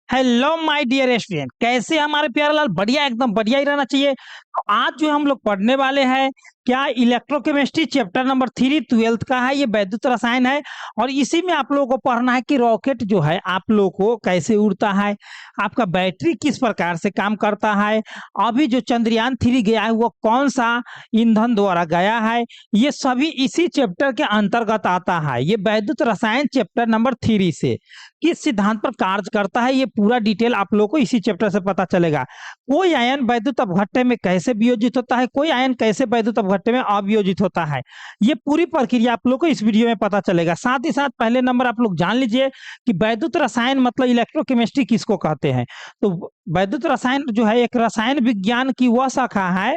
Hello my dear student, कैसे हमारे प्यारे लाल? बढ़िया, एकदम बढ़िया ही रहना चाहिए। तो आज जो हम लोग पढ़ने वाले हैं क्या, इलेक्ट्रोकेमिस्ट्री चैप्टर नंबर 3 ट्वेल्थ का है। ये वैद्युत रसायन है और इसी में आप लोगों को पढ़ना है कि रॉकेट जो है आप लोगों को कैसे उड़ता है, आपका बैटरी किस प्रकार से काम करता है, अभी जो चंद्रयान 3 गया है वो कौन सा ईंधन द्वारा गया है। ये सभी इसी चैप्टर के अंतर्गत आता है। ये वैद्युत रसायन चैप्टर नंबर 3 से किस सिद्धांत पर कार्य करता है, ये पूरा डिटेल आप लोगों को इसी चैप्टर से पता चलेगा। कोई आयन वैद्युत अपघट्य में कैसे वियोजित होता है, कोई आयन कैसे वैद्युत अपघट्य में अवियोजित होता है, ये पूरी प्रक्रिया आप लोग को इस वीडियो में पता चलेगा। साथ ही साथ पहले नंबर आप लोग जान लीजिए कि वैद्युत रसायन मतलब इलेक्ट्रोकेमिस्ट्री किसको कहते हैं। तो वैद्युत रसायन जो है एक रसायन विज्ञान की वह शाखा है।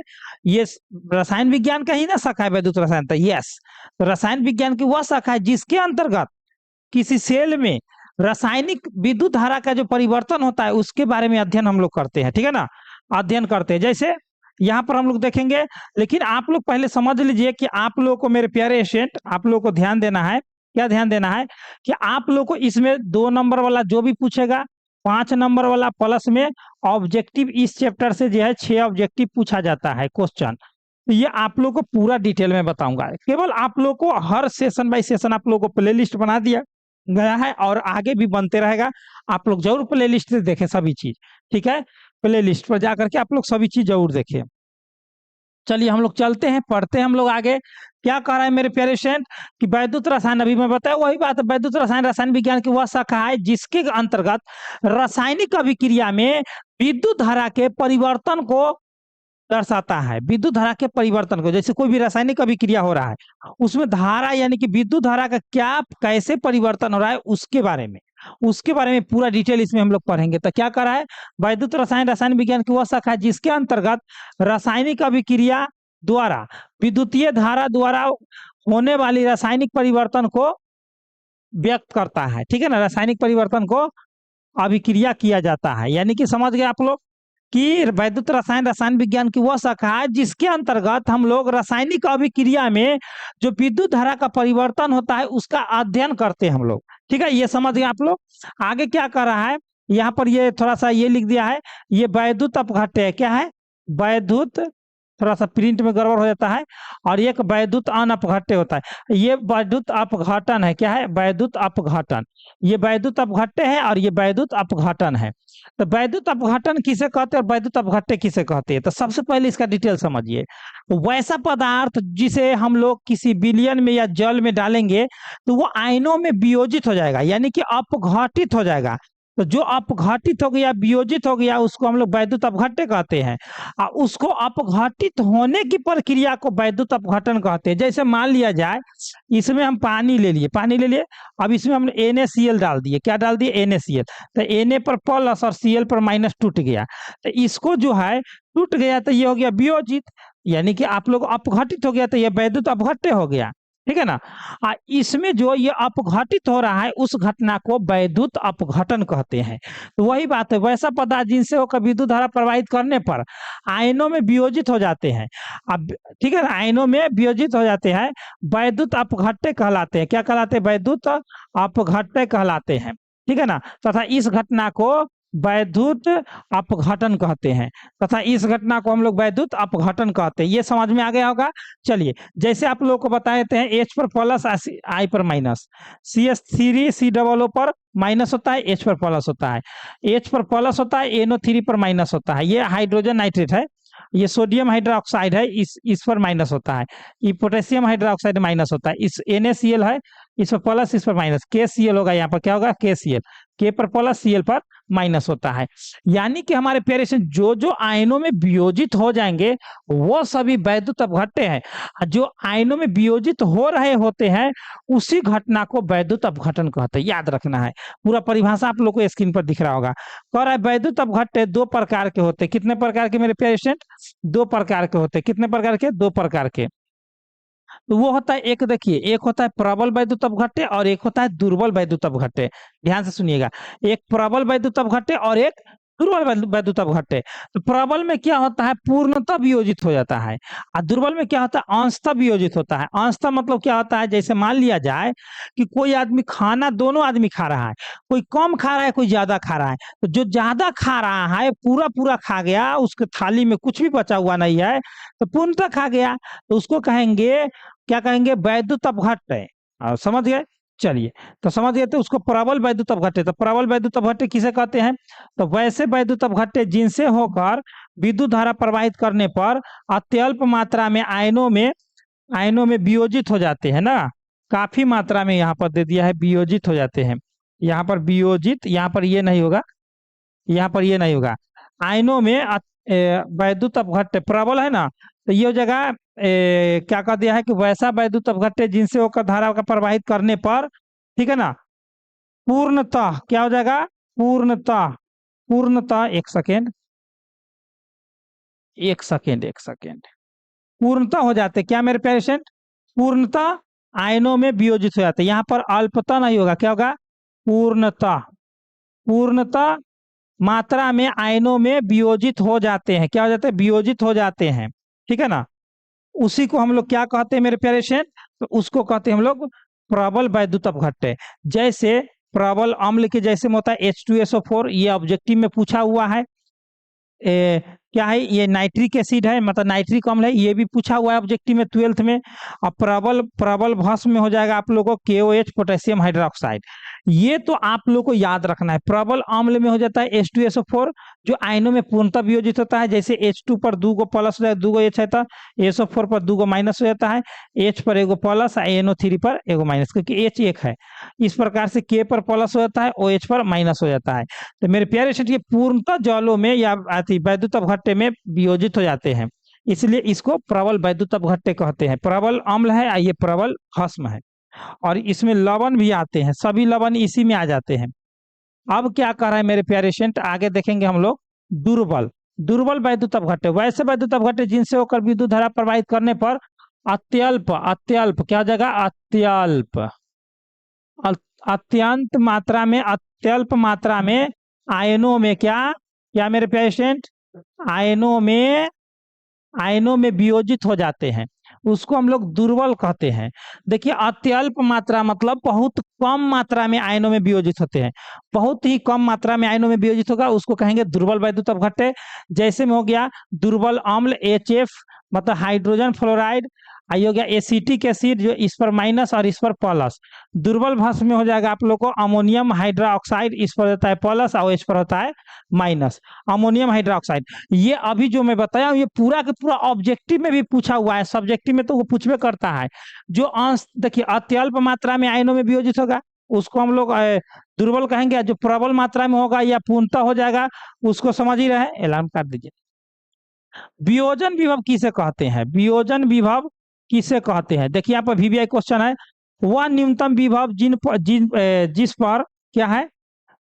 ये रसायन विज्ञान का ही ना शाखा है वैद्युत रसायन, तो यस, तो रसायन विज्ञान की वह शाखा है जिसके अंतर्गत किसी सेल में रासायनिक विद्युत धारा का जो परिवर्तन होता है उसके बारे में अध्ययन हम लोग करते हैं। ठीक है ना, अध्ययन करते हैं। जैसे यहाँ पर हम लोग देखेंगे, लेकिन आप लोग पहले समझ लीजिए कि आप लोगों को, मेरे प्यारे स्टूडेंट, आप लोगों को ध्यान देना है। क्या ध्यान देना है कि आप लोग को इसमें 2 नंबर वाला जो भी पूछेगा, 5 नंबर वाला प्लस में ऑब्जेक्टिव, इस चैप्टर से जो है 6 ऑब्जेक्टिव पूछा जाता है क्वेश्चन। तो ये आप लोग को पूरा डिटेल में बताऊंगा। केवल आप लोग को हर सेशन बाय सेशन आप लोग को प्ले लिस्ट बना दिया गया है और आगे भी बनते रहेगा। आप लोग जरूर प्ले लिस्ट से देखें सभी चीज। ठीक है, प्ले लिस्ट पर जाकर के आप लोग सभी चीज जरूर देखें। चलिए हम लोग चलते हैं, पढ़ते हैं हम लोग आगे। क्या कह रहा है मेरे प्यारे स्टूडेंट कि वैद्युत रसायन, अभी मैं बताया वही बात है। वैद्युत रसायन रसायन विज्ञान की वह शाखा है जिसके अंतर्गत रासायनिक अभिक्रिया में विद्युत धारा के परिवर्तन को दर्शाता है। विद्युत धारा के परिवर्तन को, जैसे कोई भी रासायनिक अभिक्रिया हो रहा है उसमें धारा यानी कि विद्युत धारा का क्या कैसे परिवर्तन हो रहा है उसके बारे में पूरा डिटेल इसमें हम लोग पढ़ेंगे। तो क्या कर रहा है, वैद्युत रसायन रसायन विज्ञान की वह शाखा है जिसके अंतर्गत रासायनिक अभिक्रिया द्वारा विद्युतीय धारा द्वारा होने वाली रासायनिक परिवर्तन को व्यक्त करता है। ठीक है ना, रासायनिक परिवर्तन को अभिक्रिया किया जाता है। यानी कि समझ गए आप लोग कि वैद्युत रसायन रसायन विज्ञान की वह शाखा है जिसके अंतर्गत हम लोग रासायनिक अभिक्रिया में जो विद्युत धारा का परिवर्तन होता है उसका अध्ययन करते हैं हम लोग। ठीक है, ये समझ गए आप लोग। आगे क्या कर रहा है, यहाँ पर ये थोड़ा सा ये लिख दिया है, ये वैद्युत अपघट्य क्या है, वैद्युत, थोड़ा सा प्रिंट में गड़बड़ हो जाता है, और एक वैद्युत अनअपघट्य होता है। ये वैद्युत अपघटन है। क्या है, वैद्युत अपघटन। ये वैद्युत अपघट्य है और ये वैद्युत अपघटन है। तो वैद्युत अपघटन किसे कहते हैं और वैद्युत अपघट्य किसे कहते हैं, तो सबसे पहले इसका डिटेल समझिए। वैसा पदार्थ जिसे हम लोग किसी विलयन में या जल में डालेंगे तो वो आयनों में वियोजित हो जाएगा, यानी कि अपघटित हो जाएगा। तो जो अपघटित हो गया, वियोजित हो गया, उसको हम लोग वैद्युत अपघट्य कहते हैं। और उसको अपघटित होने की प्रक्रिया को वैद्युत अपघटन कहते हैं। जैसे मान लिया जाए इसमें हम पानी ले लिए, अब इसमें हमने NaCl डाल दिए। क्या डाल दिए, NaCl। तो Na पर प्लस और Cl पर माइनस टूट गया, तो इसको जो है टूट गया तो ये हो गया वियोजित, यानी कि आप लोग अपघटित हो गया तो ये वैद्युत अपघट्य हो गया। ठीक है ना, इसमें जो ये अपघटित हो रहा है उस घटना को वैद्युत अपघटन कहते हैं। तो वही बात है, वैसा पदार्थ जिनसे होकर विद्युत धारा प्रवाहित करने पर आयनों में वियोजित हो जाते हैं। अब ठीक है ना, आयनों में वियोजित हो जाते हैं, वैद्युत अपघट्य कहलाते हैं। क्या कहलाते हैं, वैद्युत अपघट्य कहलाते हैं। ठीक है ना, तथा इस घटना को वैद्युत अपघटन कहते हैं, तथा इस घटना को हम लोग वैद्युत अपघटन कहते हैं। ये समझ में आ गया होगा। चलिए, जैसे आप लोगों को बताए थे, H पर प्लस I पर माइनस, CH3 C पर माइनस होता है, H पर प्लस होता है, H पर प्लस होता है, NO3 पर माइनस होता है। ये हाइड्रोजन नाइट्रेट है, ये सोडियम हाइड्रोक्साइड है, इस पर माइनस होता है। ये पोटेशियम हाइड्रोक्साइड माइनस होता है। इस NaCl है, इस पर प्लस इस पर माइनस, KCl होगा। यहाँ पर क्या होगा, KCl, K पर प्लस Cl पर माइनस होता है। यानी कि हमारे प्यारे से जो जो आयनों में वियोजित हो जाएंगे वो सभी वैद्युत अपघट्य हैं। जो आयनों में वियोजित हो रहे होते हैं उसी घटना को वैद्युत अपघटन कहते हैं। याद रखना है, पूरा परिभाषा आप लोग को स्क्रीन पर दिख रहा होगा। कह रहा है वैद्युत अपघट्य 2 प्रकार के होते हैं। कितने प्रकार के मेरे प्यारे स्टूडेंट, 2 प्रकार के होते हैं। कितने प्रकार के, 2 प्रकार के। तो वो होता है, एक देखिए, एक होता है प्रबल वैद्युत अपघट्य और एक होता है दुर्बल वैद्युत अपघट्य। ध्यान से सुनिएगा, एक प्रबल वैद्युत अपघट्य और एक दुर्बल वैद्युत अपघट्य। तो प्रबल में क्या होता है, पूर्णतः वियोजित हो जाता है, और दुर्बल में क्या होता है, अंशतः वियोजित होता है। अंशतः मतलब क्या होता है, जैसे मान लिया जाए कि कोई आदमी खाना, दोनों आदमी खा रहा है, कोई कम खा रहा है, कोई ज्यादा खा रहा है, तो जो ज्यादा खा रहा है पूरा पूरा खा गया, उसके थाली में कुछ भी बचा हुआ नहीं है, तो पूर्णतः खा गया, तो उसको कहेंगे, क्या कहेंगे, वैद्युत अपघट्य। समझ गए? चलिए, तो समझ गए, तो उसको प्रबल वैद्युत अपघट्य। तो प्रबल वैद्युत अपघट्य किसे कहते हैं, तो वैसे वैद्युत अपघट्य जिनसे होकर विद्युत धारा प्रवाहित करने पर अत्यल्प मात्रा में आयनों में वियोजित हो जाते हैं ना, काफी मात्रा में यहाँ पर दे दिया है वियोजित हो जाते हैं, यहाँ पर वियोजित, यहाँ पर ये नहीं होगा, यहाँ पर ये नहीं होगा, आयनों में वैद्युत अपघट्य प्रबल है ना, तो ये जगह क्या कह दिया है कि वैसा वैद्युत अपघट्य जिनसे होकर धारा का प्रवाहित करने पर, ठीक है ना, पूर्णतः क्या हो जाएगा, पूर्णतः एक सेकेंड, पूर्णतः हो जाते क्या मेरे पेशेंट, पूर्णतः आयनों में वियोजित हो जाते। यहाँ पर अल्पतः नहीं होगा, क्या होगा, पूर्णतः मात्रा में आयनों में वियोजित हो जाते हैं, क्या हो जाते हैं, वियोजित हो जाते हैं, ठीक है ना। उसी को हम लोग क्या कहते हैं मेरे प्यारे फ्रेंड, तो उसको कहते हैं हम लोग प्रबल वैद्युत अपघट्य। जैसे प्रबल अम्ल के जैसे में होता है H2SO4, ये ऑब्जेक्टिव में पूछा हुआ है। क्या है ये, नाइट्रिक एसिड है, मतलब नाइट्रिक अम्ल है, ये भी पूछा हुआ है ऑब्जेक्टिव में 12th में। अब प्रबल भस्म में हो जाएगा आप लोगों को KOH, पोटेशियम हाइड्रोक्साइड। ये तो आप लोगों को याद रखना है। प्रबल अम्ल में हो जाता है H2SO4, जो आयनों में पूर्णतः वियोजित होता है, जैसे H2 पर 2 गो प्लस हो जाएगा, 2 गो H है, तो SO4 पर 2 गो माइनस हो जाता है, H पर एगो प्लस, NO3 पर एगो माइनस, क्योंकि H एक है। इस प्रकार से K पर प्लस हो जाता है, OH पर माइनस हो जाता है। तो मेरे प्यारे साथी, ये पूर्णतः जलों में या वैद्युत अपघट्य में वियोजित हो जाते हैं, इसलिए इसको प्रबल वैद्युत अपघट्य कहते हैं। प्रबल अम्ल है, ये प्रबल भस्म है, और इसमें लवण भी आते हैं, सभी लवण इसी में आ जाते हैं। अब क्या कर रहा है मेरे प्यारे स्टूडेंट, आगे देखेंगे हम लोग दुर्बल वैद्युत अपघट्य। वैसे वैद्युत अपघट्य जिनसे होकर विद्युत धारा प्रवाहित करने पर अत्यल्प क्या हो जाएगा, अत्यंत मात्रा में आयनों में क्या मेरे प्यारे स्टूडेंट, आयनों में वियोजित हो जाते हैं, उसको हम लोग दुर्बल कहते हैं। देखिए, अत्यल्प मात्रा मतलब बहुत कम मात्रा में आयनों में वियोजित होते हैं, बहुत ही कम मात्रा में आयनों में वियोजित होगा, उसको कहेंगे दुर्बल वैद्युत अपघट्य। जैसे में हो गया दुर्बल अम्ल HF, मतलब हाइड्रोजन फ्लोराइड, आई हो गया एसिटिक एसिड, जो इस पर माइनस और इस पर प्लस। दुर्बल भस्म में हो जाएगा आप लोग को अमोनियम हाइड्रोक्साइड, इस पर होता है प्लस और इस पर होता है माइनस, अमोनियम हाइड्रोक्साइड। ये अभी जो मैं बताया ये पूरा का पूरा ऑब्जेक्टिव में भी पूछा हुआ है, सब्जेक्टिव में तो वो पूछबे करता है। जो अंश देखिए अत्यल्प मात्रा में आयनों में वियोजित होगा, उसको हम लोग दुर्बल कहेंगे। जो प्रबल मात्रा में होगा या पूर्णतः हो जाएगा, उसको समझ ही रहे, एलार्म काट दीजिए। वियोजन विभव किसे कहते हैं, वियोजन विभव किसे कहते हैं, देखिए यहाँ पर VVI क्वेश्चन है। वह न्यूनतम विभव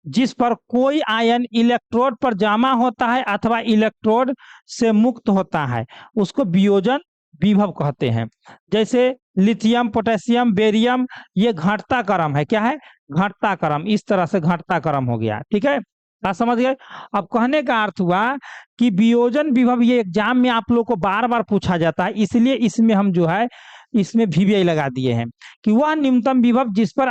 जिस पर कोई आयन इलेक्ट्रोड पर जमा होता है अथवा इलेक्ट्रोड से मुक्त होता है, उसको वियोजन विभव कहते हैं। जैसे लिथियम, पोटेशियम, बेरियम, ये घटता क्रम है, क्या है, घटता क्रम, इस तरह से घटता क्रम हो गया, ठीक है, बात समझ गए। अब कहने का अर्थ हुआ कि वियोजन विभव ये एग्जाम में आप लोग को बार बार पूछा जाता है, इसलिए इसमें हम जो है इसमें VVI लगा दिए हैं कि वह न्यूनतम विभव जिस पर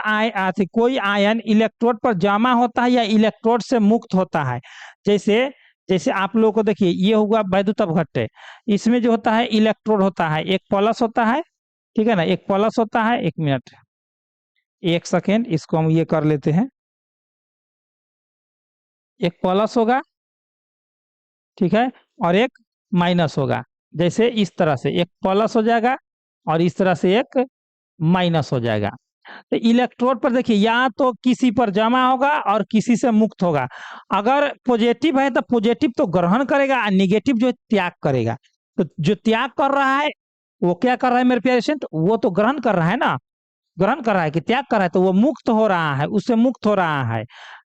कोई आयन इलेक्ट्रोड पर जमा होता है या इलेक्ट्रोड से मुक्त होता है। जैसे आप लोगों को देखिए, ये हुआ वैद्युत अपघट्य, इसमें जो होता है इलेक्ट्रोड होता है, एक प्लस होता है, ठीक है ना, एक प्लस होता है, एक मिनट, एक सेकेंड, इसको हम ये कर लेते हैं, एक प्लस होगा, ठीक है, और एक माइनस होगा। जैसे इस तरह से एक प्लस हो जाएगा और इस तरह से एक माइनस हो जाएगा। तो इलेक्ट्रोड पर देखिए, या तो किसी पर जमा होगा और किसी से मुक्त होगा। अगर पॉजिटिव है तो पॉजिटिव तो ग्रहण करेगा और निगेटिव जो त्याग करेगा। तो जो त्याग कर रहा है वो क्या कर रहा है मेरे प्यारे स्टूडेंट, वो तो ग्रहण कर रहा है ना, ग्रहण कर रहा है कि त्याग कर रहा है, तो वो मुक्त हो रहा है, उससे मुक्त हो रहा है।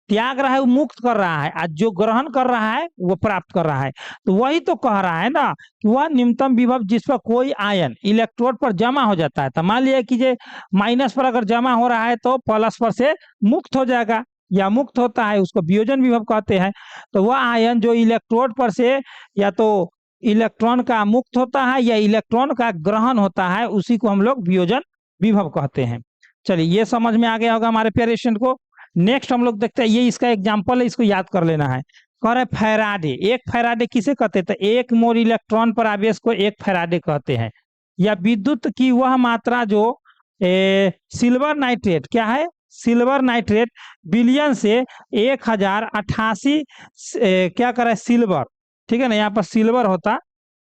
त्याग रहा है वो मुक्त कर रहा है, आज जो ग्रहण कर रहा है वो प्राप्त कर रहा है। तो वही तो कह रहा है ना कि वह न्यूनतम विभव जिस पर कोई आयन इलेक्ट्रोड पर जमा हो जाता है। तो मान लिया कि जे माइनस पर अगर जमा हो रहा है तो प्लस पर से मुक्त हो जाएगा, या मुक्त होता है उसको वियोजन विभव कहते हैं। तो वह आयन जो इलेक्ट्रोड पर से या तो इलेक्ट्रॉन का मुक्त होता है या इलेक्ट्रॉन का ग्रहण होता है, उसी को हम लोग वियोजन विभव कहते हैं। चलिए ये समझ में आ गया होगा हमारे प्यारे स्टूडेंट को। नेक्स्ट हम लोग देखते हैं, ये इसका एग्जाम्पल है, इसको याद कर लेना है। कह रहे फैराडे, एक फैराडे किसे कहते हैं? तो एक मोल इलेक्ट्रॉन पर आवेश को एक फैराडे कहते हैं। या विद्युत की वह मात्रा जो सिल्वर नाइट्रेट, क्या है? सिल्वर नाइट्रेट बिलियन से 1088 क्या कर रहा है? सिल्वर, ठीक है ना, यहाँ पर सिल्वर होता,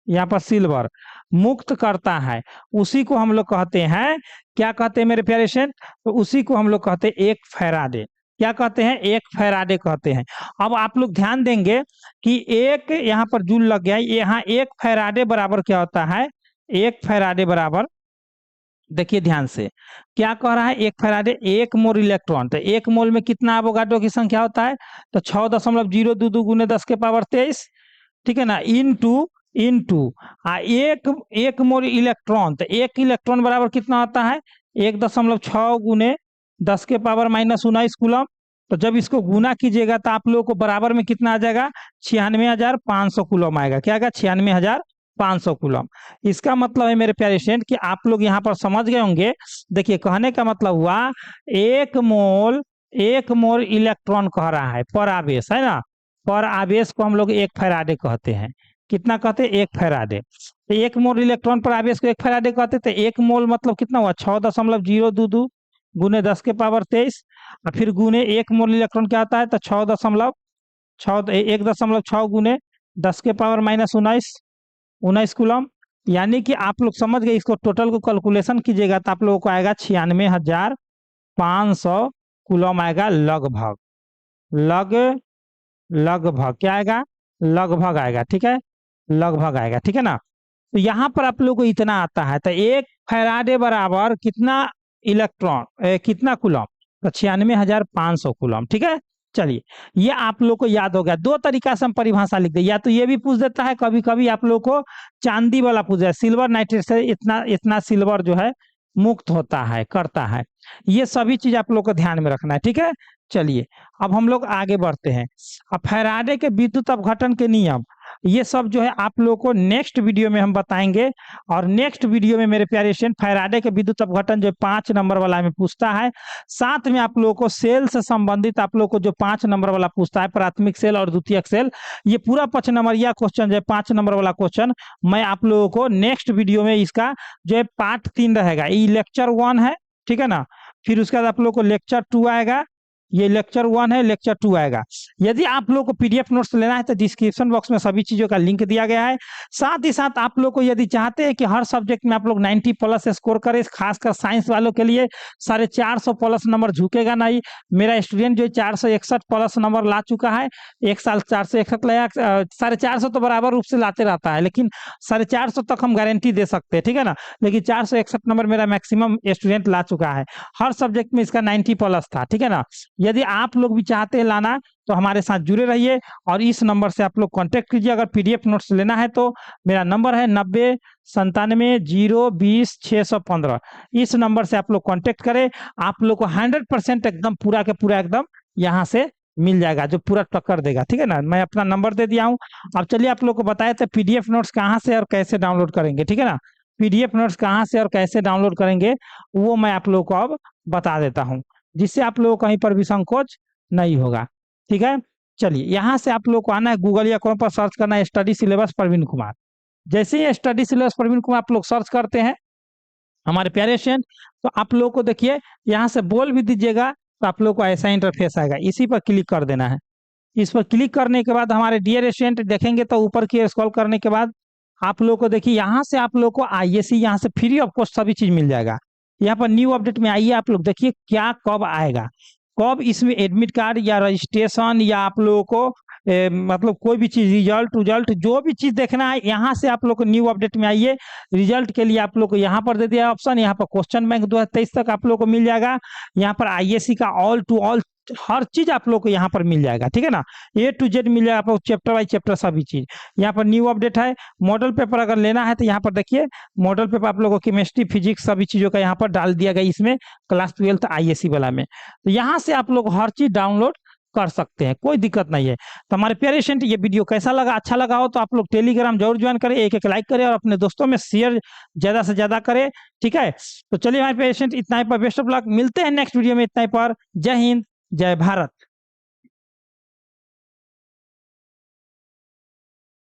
यहाँ पर सिल्वर मुक्त करता है, उसी को हम लोग कहते हैं, क्या कहते हैं मेरे प्यारे स्टूडेंट? तो उसी को हम लोग कहते हैं एक फैराडे। क्या कहते हैं? एक फैराडे कहते हैं। अब आप लोग ध्यान देंगे कि एक यहाँ पर जूल लग गया, यहाँ एक फैराडे बराबर क्या होता है? एक फैराडे बराबर, देखिए ध्यान से, क्या कह रहा है? एक फैराडे एक मोल इलेक्ट्रॉन, तो एक मोल में कितना एवोगाड्रो की संख्या होता है? तो 6.022 गुने 10 के पावर 23, ठीक है ना, इनटू एक मोल इलेक्ट्रॉन, तो एक इलेक्ट्रॉन बराबर कितना होता है? 1.6 गुने 10 के पावर -19 कूलम। तो जब इसको गुना कीजिएगा तो आप लोगों को बराबर में कितना आ जाएगा? 96,500 कूलम आएगा। क्या आएगा? 96,500 कूलम। इसका मतलब है मेरे प्यारे स्टूडेंट कि आप लोग यहाँ पर समझ गए होंगे। देखिए कहने का मतलब हुआ एक मोल इलेक्ट्रॉन कह रहा है पर आवेश, है ना, पर आवेश को हम लोग एक फैराडे कहते हैं। कितना कहते हैं? एक फैराडे। तो एक मोल इलेक्ट्रॉन पर आवेश को एक फैराडे कहते हैं। तो एक मोल मतलब कितना हुआ? 6.022 गुने 10 के पावर 23, और फिर गुने एक मोल इलेक्ट्रॉन क्या आता है? तो 1.6 गुने 10 के पावर -19 कूलम। यानी कि आप लोग समझ गए। इसको टोटल को कैलकुलेशन कीजिएगा तो आप लोगों को आएगा 96,500 कूलम आएगा, लगभग लगभग क्या आएगा? लगभग आएगा, ठीक है, लगभग आएगा, ठीक है ना। तो यहाँ पर आप लोग को इतना आता है। तो एक फैराडे बराबर कितना इलेक्ट्रॉन, कितना कूलम? तो 96,500 कूलम, ठीक है। चलिए ये आप लोग को याद हो गया। दो तरीका से हम परिभाषा लिख दे, या तो ये भी पूछ देता है कभी कभी आप लोग को चांदी वाला पूछ जाए, सिल्वर नाइट्रेट से इतना सिल्वर जो है मुक्त होता है, करता है। ये सभी चीज आप लोग को ध्यान में रखना है, ठीक है। चलिए अब हम लोग आगे बढ़ते हैं। अब फैराडे के विद्युत अपघटन के नियम, ये सब जो है आप लोगों को नेक्स्ट वीडियो में हम बताएंगे। और नेक्स्ट वीडियो में मेरे प्यारे स्टूडेंट फैराडे के विद्युत अपघटन जो 5 नंबर वाला में पूछता है, साथ में आप लोगों को सेल से संबंधित आप लोगों को जो 5 नंबर वाला पूछता है, प्राथमिक सेल और द्वितीयक सेल, ये पूरा 5 नंबर या क्वेश्चन जो है 5 नंबर वाला क्वेश्चन मैं आप लोगों को नेक्स्ट वीडियो में, इसका जो है पार्ट 3 रहेगा। ये लेक्चर 1 है, ठीक है ना। फिर उसके बाद आप लोग को लेक्चर 2 आएगा, ये लेक्चर 1 है, लेक्चर 2 आएगा। यदि आप लोग को पीडीएफ नोट्स लेना है तो डिस्क्रिप्शन बॉक्स में सभी चीजों का लिंक दिया गया है। साथ ही साथ आप लोग को यदि चाहते हैं कि हर सब्जेक्ट में आप लोग 90 प्लस स्कोर करें, खासकर साइंस वालों के लिए 450 प्लस नंबर झुकेगा नहीं। मेरा स्टूडेंट जो 461 प्लस नंबर ला चुका है, एक साल 461 लाया, 450 तो बराबर रूप से लाते रहता है, लेकिन 450 तक हम गारंटी दे सकते हैं, ठीक है ना। लेकिन 461 नंबर मेरा मैक्सिमम स्टूडेंट ला चुका है, हर सब्जेक्ट में इसका 90 प्लस था, ठीक है ना। यदि आप लोग भी चाहते हैं लाना तो हमारे साथ जुड़े रहिए और इस नंबर से आप लोग कांटेक्ट कीजिए। अगर पीडीएफ नोट्स लेना है तो मेरा नंबर है 9097 020 615। इस नंबर से आप लोग कांटेक्ट करें, आप लोग को 100% एकदम पूरा के पूरा एकदम यहाँ से मिल जाएगा, जो पूरा टक्कर देगा, ठीक है ना। मैं अपना नंबर दे दिया हूँ। अब चलिए आप लोग को बताया था पीडीएफ नोट्स कहाँ से और कैसे डाउनलोड करेंगे, ठीक है ना। पीडीएफ नोट्स कहाँ से और कैसे डाउनलोड करेंगे वो मैं आप लोग को अब बता देता हूँ, जिससे आप लोगों को कहीं पर भी संकोच नहीं होगा, ठीक है। चलिए यहाँ से आप लोग को आना है, गूगल या क्रोम पर सर्च करना है स्टडी सिलेबस प्रवीण कुमार। जैसे ही स्टडी सिलेबस प्रवीण कुमार आप लोग सर्च करते हैं हमारे प्यारे स्टूडेंट, तो आप लोग को देखिए यहाँ से बोल भी दीजिएगा तो आप लोग को ऐसा इंटरफेस आएगा, इसी पर क्लिक कर देना है। इस पर क्लिक करने के बाद हमारे डियर स्टूडेंट देखेंगे तो ऊपर की स्क्रॉल करने के बाद आप लोग को देखिए यहाँ से आप लोग को आईएसी यहाँ से फ्री ऑफ कॉस्ट सभी चीज मिल जाएगा। यहाँ पर न्यू अपडेट में आइए, आप लोग देखिए क्या कब आएगा, कब इसमें एडमिट कार्ड या रजिस्ट्रेशन या आप लोगों को मतलब कोई भी चीज रिजल्ट जो भी चीज देखना है, यहाँ से आप लोग को न्यू अपडेट में आइए। रिजल्ट के लिए आप लोग को यहाँ पर दे दिया ऑप्शन, यहाँ पर क्वेश्चन बैंक 2023 तक आप लोग को मिल जाएगा। यहाँ पर आईएससी का ऑल टू ऑल हर चीज आप लोग को यहाँ पर मिल जाएगा, ठीक है ना। A to Z मिल जाएगा आपको, चैप्टर बाई चैप्टर सभी चीज। यहाँ पर न्यू अपडेट है। मॉडल पेपर अगर लेना है तो यहाँ पर देखिए, मॉडल पेपर आप लोगों को केमिस्ट्री फिजिक्स सभी चीजों का यहाँ पर डाल दिया गया इसमें, क्लास 12th ISC वाला में। तो यहाँ से आप लोग हर चीज डाउनलोड कर सकते हैं, कोई दिक्कत नहीं है। तो हमारे प्यारे स्टूडेंट, ये वीडियो कैसा लगा, अच्छा लगा हो तो आप लोग टेलीग्राम जरूर ज्वाइन करें, एक एक लाइक करें और अपने दोस्तों में शेयर ज्यादा से ज्यादा करें, ठीक है। तो चलिए हमारे प्यारे स्टूडेंट, इतना ही पर, बेस्ट ऑफ लक, मिलते हैं नेक्स्ट वीडियो में, इतना ही पर। जय हिंद, जय भारत।